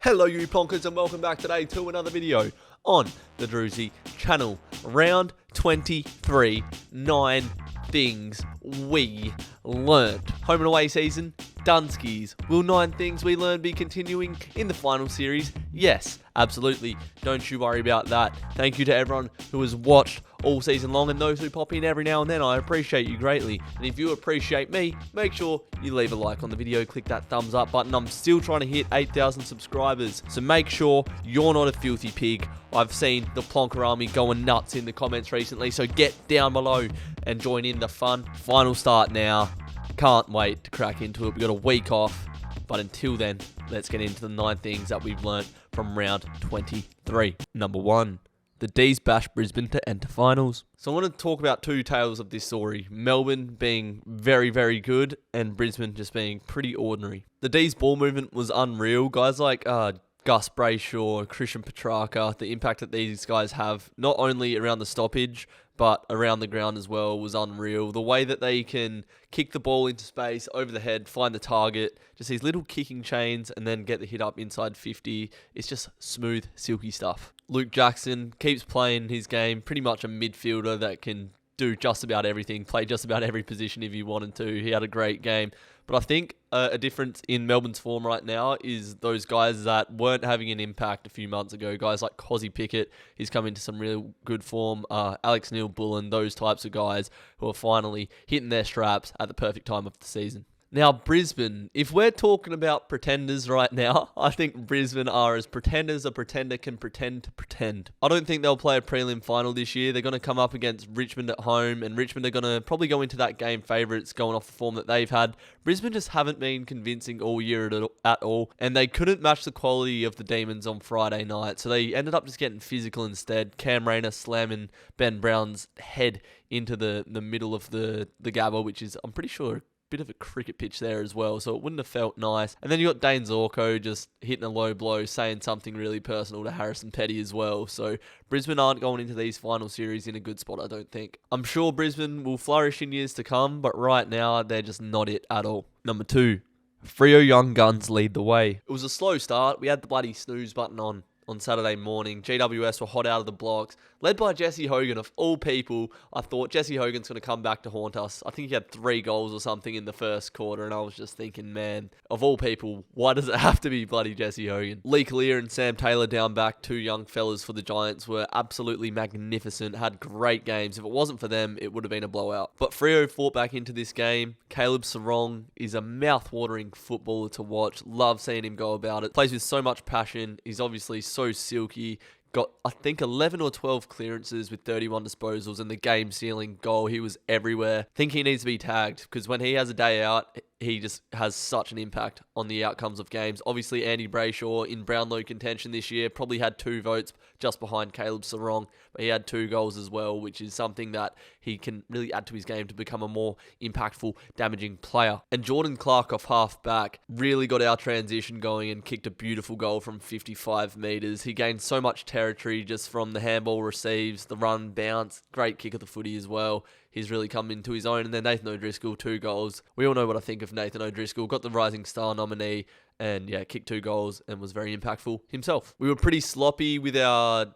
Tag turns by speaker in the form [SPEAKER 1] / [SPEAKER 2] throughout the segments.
[SPEAKER 1] Hello you plonkers and welcome back today to another video on the Drewzy channel. Round 23, 9 things we learned. Home and away season, Dunskies. Will 9 things we learned be continuing in the final series? Yes, absolutely. Don't you worry about that. Thank you to everyone who has watched all season long and those who pop in every now and then. I appreciate you greatly. And if you appreciate me, make sure you leave a like on the video, click that thumbs up button. I'm still trying to hit 8,000 subscribers, so make sure you're not a filthy pig. I've seen the Plonker Army going nuts in the comments recently, so get down below and join in the fun. Final start now. Can't wait to crack into it. We've got a week off, but until then, let's get into the 9 things that we've learnt from round 23. Number 1. The D's bash Brisbane to enter finals. So I want to talk about two tales of this story. Melbourne being very, very good and Brisbane just being pretty ordinary. The D's ball movement was unreal. Guys like Gus Brayshaw, Christian Petrarca, the impact that these guys have, not only around the stoppage, but around the ground as well, was unreal. The way that they can kick the ball into space, over the head, find the target, just these little kicking chains, and then get the hit up inside 50. It's just smooth, silky stuff. Luke Jackson keeps playing his game, pretty much a midfielder that can do just about everything, play just about every position if you wanted to. He had a great game. But I think a difference in Melbourne's form right now is those guys that weren't having an impact a few months ago. Guys like Cozzy Pickett, he's come into some real good form. Alex Neil-Bullen, those types of guys who are finally hitting their straps at the perfect time of the season. Now, Brisbane, if we're talking about pretenders right now, I think Brisbane are as pretenders a pretender can pretend to pretend. I don't think they'll play a prelim final this year. They're going to come up against Richmond at home, and Richmond are going to probably go into that game favourites going off the form that they've had. Brisbane just haven't been convincing all year at all, and they couldn't match the quality of the Demons on Friday night, so they ended up just getting physical instead. Cam Rayner slamming Ben Brown's head into the middle of the Gabba, which is, I'm pretty sure, bit of a cricket pitch there as well, so it wouldn't have felt nice. And then you got Dane Zorko just hitting a low blow, saying something really personal to Harrison Petty as well. So Brisbane aren't going into these final series in a good spot, I don't think. I'm sure Brisbane will flourish in years to come, but right now they're just not it at all. Number 2. Freo Young Guns lead the way. It was a slow start. We had the bloody snooze button on Saturday morning. GWS were hot out of the blocks, led by Jesse Hogan. Of all people, I thought Jesse Hogan's going to come back to haunt us. I think he had 3 goals or something in the first quarter, and I was just thinking, man, of all people, why does it have to be bloody Jesse Hogan? Lee Clear and Sam Taylor down back, 2 young fellas for the Giants, were absolutely magnificent, had great games. If it wasn't for them, it would have been a blowout. But Freo fought back into this game. Caleb Sarong is a mouth-watering footballer to watch. Love seeing him go about it. Plays with so much passion. He's obviously so silky. Got, I think, 11 or 12 clearances with 31 disposals and the game-sealing goal. He was everywhere. I think he needs to be tagged because when he has a day out, he just has such an impact on the outcomes of games. Obviously, Andy Brayshaw in Brownlow contention this year probably had 2 votes just behind Caleb Sarong, but he had 2 goals as well, which is something that he can really add to his game to become a more impactful, damaging player. And Jordan Clark off half-back really got our transition going and kicked a beautiful goal from 55 metres. He gained so much territory just from the handball receives, the run, bounce, great kick of the footy as well. He's really come into his own. And then Nathan O'Driscoll, 2 goals. We all know what I think of Nathan O'Driscoll. Got the Rising Star nominee and, yeah, kicked 2 goals and was very impactful himself. We were pretty sloppy with our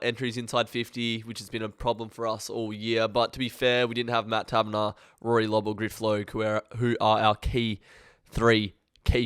[SPEAKER 1] entries inside 50, which has been a problem for us all year. But to be fair, we didn't have Matt Tabner, Rory Lobb or Griff Logue, who are our key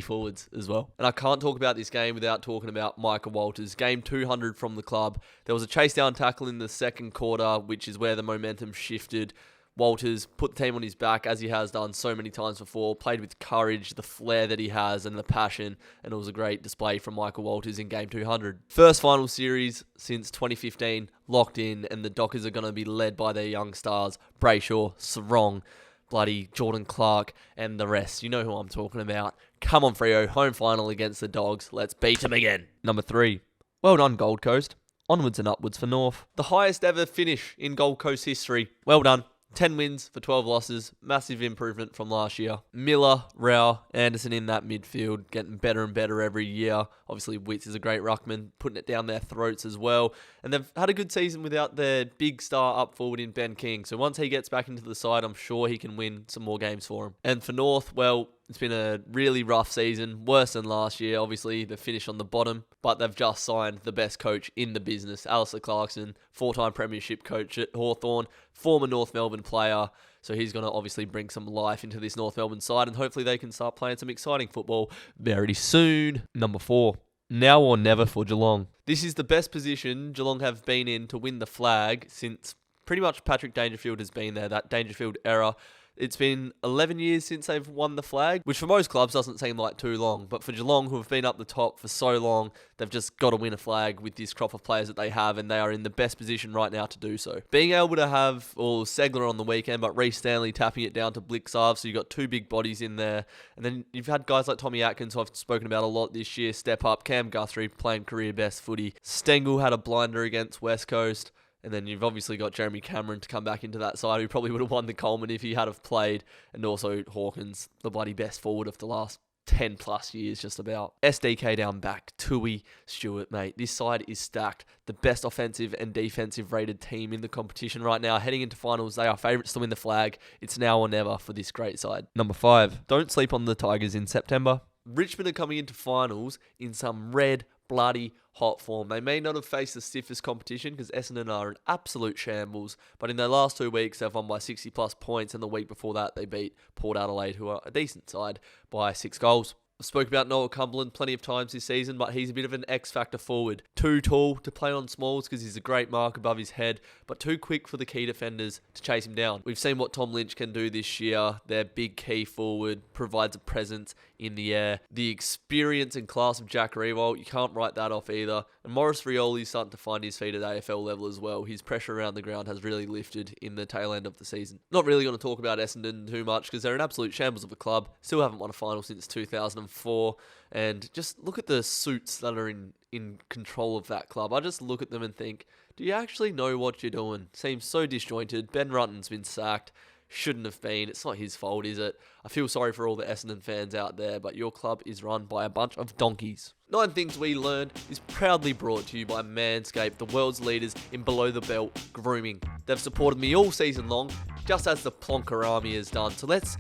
[SPEAKER 1] forwards as well. And I can't talk about this game without talking about Micah Walters. Game 200 from the club. There was a chase down tackle in the second quarter, which is where the momentum shifted. Walters put the team on his back, as he has done so many times before, played with courage, the flair that he has, and the passion, and it was a great display from Michael Walters in Game 200. First final series since 2015, locked in, and the Dockers are going to be led by their young stars, Brayshaw, Sarong, bloody Jordan Clark, and the rest. You know who I'm talking about. Come on, Freo, home final against the Dogs. Let's beat them again. Number 3. Well done, Gold Coast. Onwards and upwards for North. The highest ever finish in Gold Coast history. Well done. 10 wins for 12 losses. Massive improvement from last year. Miller, Rao, Anderson in that midfield, getting better and better every year. Obviously, Witts is a great ruckman, putting it down their throats as well. And they've had a good season without their big star up forward in Ben King. So once he gets back into the side, I'm sure he can win some more games for him. And for North, well, It's been a really rough season, worse than last year. Obviously, the finish on the bottom, but they've just signed the best coach in the business, Alistair Clarkson, 4-time premiership coach at Hawthorn, former North Melbourne player. So he's going to obviously bring some life into this North Melbourne side, and hopefully they can start playing some exciting football very soon. Number 4, now or never for Geelong. This is the best position Geelong have been in to win the flag since pretty much Patrick Dangerfield has been there, that Dangerfield era. It's been 11 years since they've won the flag, which for most clubs doesn't seem like too long. But for Geelong, who have been up the top for so long, they've just got to win a flag with this crop of players that they have, and they are in the best position right now to do so. Being able to have Segler on the weekend, but Reece Stanley tapping it down to Blixarve, so you've got 2 big bodies in there. And then you've had guys like Tommy Atkins, who I've spoken about a lot this year, step up. Cam Guthrie playing career best footy. Stengel had a blinder against West Coast. And then you've obviously got Jeremy Cameron to come back into that side, who probably would have won the Coleman if he had have played. And also Hawkins, the bloody best forward of the last 10 plus years, just about. SDK down back, Tui, Stewart, mate. This side is stacked. The best offensive and defensive rated team in the competition right now. Heading into finals, they are favourites to win the flag. It's now or never for this great side. Number 5, don't sleep on the Tigers in September. Richmond are coming into finals in some red, bloody hot form. They may not have faced the stiffest competition because Essendon are an absolute shambles, but in their last 2 weeks they've won by 60 plus points, and the week before that they beat Port Adelaide, who are a decent side, by 6 goals. I've spoken about Noah Cumberland plenty of times this season, but he's a bit of an X-factor forward. Too tall to play on smalls because he's a great mark above his head, but too quick for the key defenders to chase him down. We've seen what Tom Lynch can do this year. Their big key forward provides a presence in the air. The experience and class of Jack Riewoldt, you can't write that off either. And Maurice Rioli's starting to find his feet at AFL level as well. His pressure around the ground has really lifted in the tail end of the season. Not really going to talk about Essendon too much because they're an absolute shambles of a club. Still haven't won a final since 2004. And just look at the suits that are in control of that club. I just look at them and think, do you actually know what you're doing? Seems so disjointed. Ben Rutten's been sacked. Shouldn't have been. It's not his fault, is it? I feel sorry for all the Essendon fans out there, but your club is run by a bunch of donkeys. 9 Things We Learned is proudly brought to you by Manscaped, the world's leaders in below-the-belt grooming. They've supported me all season long, just as the Plonker Army has done. So let's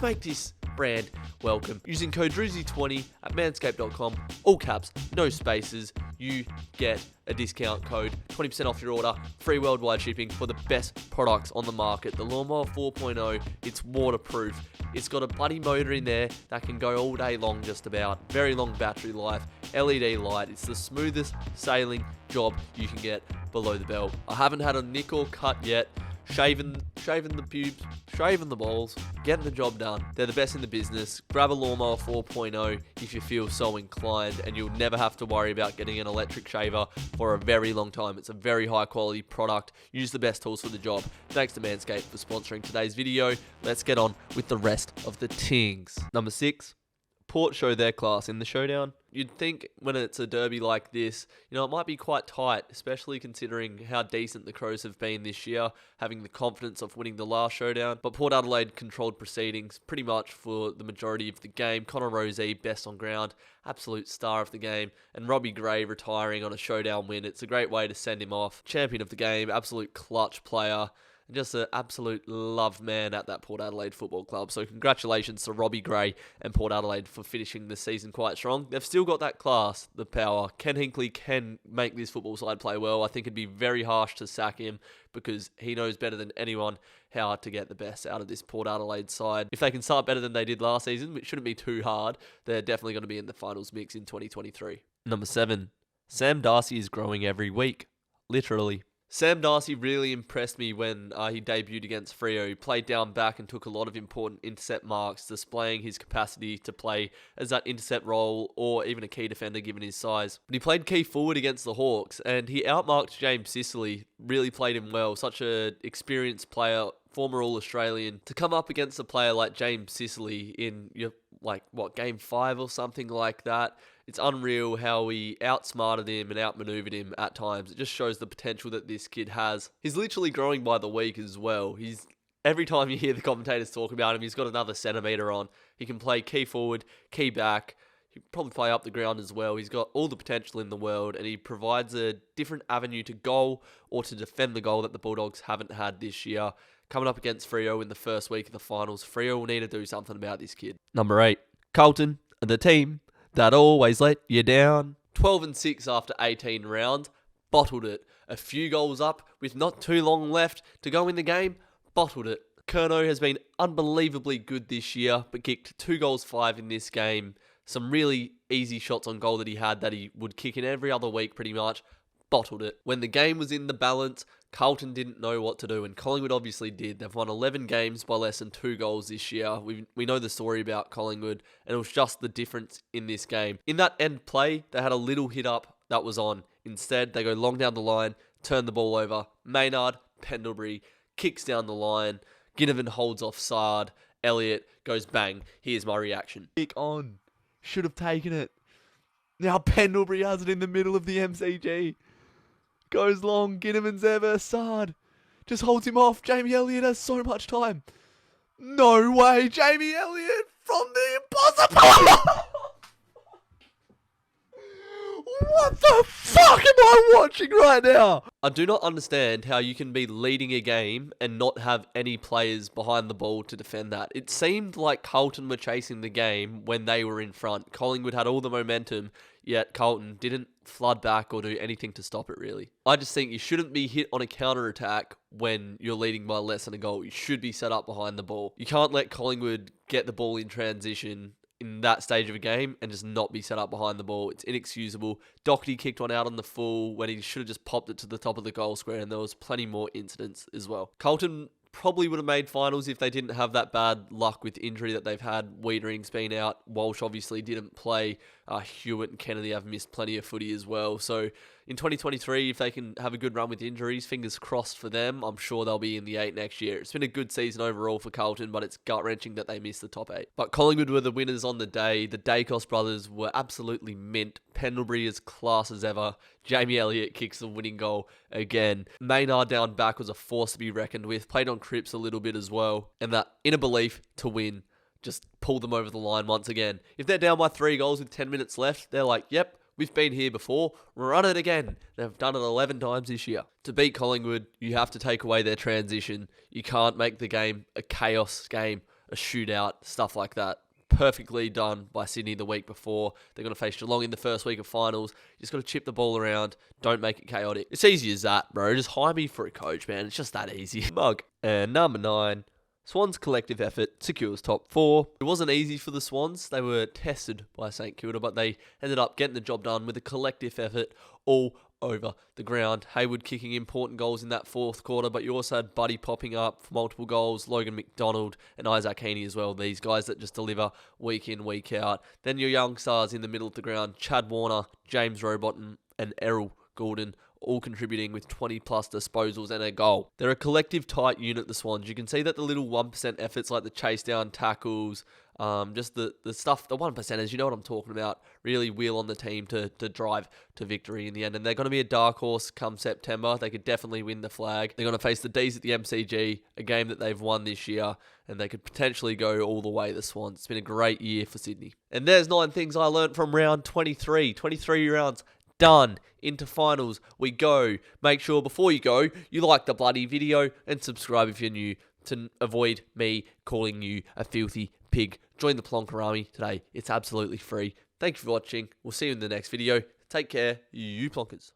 [SPEAKER 1] make this brand welcome. Using code Drewzy20 at manscaped.com, all caps, no spaces, you get a discount code, 20% off your order, free worldwide shipping for the best products on the market. The Lawnmower 4.0, it's waterproof. It's got a bloody motor in there that can go all day long just about. Very long battery life, LED light. It's the smoothest sailing job you can get below the belt. I haven't had a nick or cut yet. Shaving the pubes, shaving the balls, getting the job done. They're the best in the business. Grab a Lawnmower 4.0 if you feel so inclined, and you'll never have to worry about getting an electric shaver for a very long time. It's a very high quality product. Use the best tools for the job. Thanks to Manscaped for sponsoring today's video. Let's get on with the rest of the tings. Number 6. Port show their class in the Showdown. You'd think when it's a derby like this, it might be quite tight, especially considering how decent the Crows have been this year, having the confidence of winning the last Showdown. But Port Adelaide controlled proceedings pretty much for the majority of the game. Connor Rozee, best on ground, absolute star of the game. And Robbie Gray retiring on a Showdown win. It's a great way to send him off. Champion of the game, absolute clutch player. Just an absolute loved man at that Port Adelaide Football Club. So congratulations to Robbie Gray and Port Adelaide for finishing the season quite strong. They've still got that class, the power. Ken Hinkley can make this football side play well. I think it'd be very harsh to sack him because he knows better than anyone how to get the best out of this Port Adelaide side. If they can start better than they did last season, which shouldn't be too hard, they're definitely going to be in the finals mix in 2023. Number 7. Sam Darcy is growing every week. Literally. Sam Darcy really impressed me when he debuted against Freo. He played down back and took a lot of important intercept marks, displaying his capacity to play as that intercept role or even a key defender given his size. But he played key forward against the Hawks and he outmarked James Sicily, really played him well. Such an experienced player, former All-Australian, to come up against a player like James Sicily in game 5 or something like that. It's unreal how he outsmarted him and outmaneuvered him at times. It just shows the potential that this kid has. He's literally growing by the week as well. Every time you hear the commentators talk about him, he's got another centimetre on. He can play key forward, key back. He can probably play up the ground as well. He's got all the potential in the world and he provides a different avenue to goal or to defend the goal that the Bulldogs haven't had this year. coming up against Freo in the first week of the finals. Freo will need to do something about this kid. Number 8, Carlton, the team that always let you down. 12-6 after 18 rounds, bottled it. A few goals up with not too long left to go in the game, bottled it. Curnow has been unbelievably good this year, but kicked 2 goals 5 in this game. Some really easy shots on goal that he would kick in every other week pretty much. Bottled it. When the game was in the balance, Carlton didn't know what to do, and Collingwood obviously did. They've won 11 games by less than 2 goals this year. We know the story about Collingwood, and it was just the difference in this game. In that end play, they had a little hit up that was on. Instead, they go long down the line, turn the ball over. Maynard, Pendlebury, kicks down the line. Ginnivan holds offside. Elliott goes bang. Here's my reaction. Kick on. Should have taken it. Now Pendlebury has it in the middle of the MCG. Goes long. Ginnivan's ever. Sard just holds him off. Jamie Elliott has so much time. No way. Jamie Elliott from the impossible. What the fuck am I watching right now? I do not understand how you can be leading a game and not have any players behind the ball to defend that. It seemed like Carlton were chasing the game when they were in front. Collingwood had all the momentum, yet Carlton didn't flood back or do anything to stop it, really. I just think you shouldn't be hit on a counter-attack when you're leading by less than a goal. You should be set up behind the ball. You can't let Collingwood get the ball in transition in that stage of a game and just not be set up behind the ball. It's inexcusable. Doherty kicked one out on the full when he should have just popped it to the top of the goal square, and there was plenty more incidents as well. Carlton probably would have made finals if they didn't have that bad luck with injury that they've had. Wiedering's been out. Walsh obviously didn't play. Hewitt and Kennedy have missed plenty of footy as well. So in 2023, if they can have a good run with injuries, fingers crossed for them, I'm sure they'll be in the 8 next year. It's been a good season overall for Carlton, but it's gut-wrenching that they missed the top 8. But Collingwood were the winners on the day. The Dacos brothers were absolutely mint. Pendlebury as class as ever. Jamie Elliott kicks the winning goal again. Maynard down back was a force to be reckoned with. Played on Cripps a little bit as well. And that inner belief to win just pulled them over the line once again. If they're down by 3 goals with 10 minutes left, they're like, yep, we've been here before. Run it again. They've done it 11 times this year. To beat Collingwood, you have to take away their transition. You can't make the game a chaos game, a shootout, stuff like that. Perfectly done by Sydney the week before. They're going to face Geelong in the first week of finals. You just got to chip the ball around. Don't make it chaotic. It's easy as that, bro. Just hire me for a coach, man. It's just that easy. Mug. And number 9. Swans' collective effort secures top 4. It wasn't easy for the Swans. They were tested by St Kilda, but they ended up getting the job done with a collective effort all over the ground. Hayward kicking important goals in that 4th quarter, but you also had Buddy popping up for multiple goals, Logan McDonald and Isaac Heaney as well. These guys that just deliver week in, week out. Then your young stars in the middle of the ground, Chad Warner, James Rowbottom and Errol Goulden, all contributing with 20 plus disposals and a goal. They're a collective tight unit, the Swans. You can see that the little 1% efforts like the chase down tackles, just the stuff, the 1%ers, you know what I'm talking about, really wheel on the team to drive to victory in the end. And they're going to be a dark horse come September. They could definitely win the flag. They're going to face the D's at the MCG, a game that they've won this year, and they could potentially go all the way, the Swans. It's been a great year for Sydney. And there's 9 things I learned from round 23. 23 rounds done. Into finals we go. Make sure before you go, you like the bloody video and subscribe if you're new to avoid me calling you a filthy pig. Join the Plonker Army today. It's absolutely free. Thank you for watching. We'll see you in the next video. Take care, you plonkers.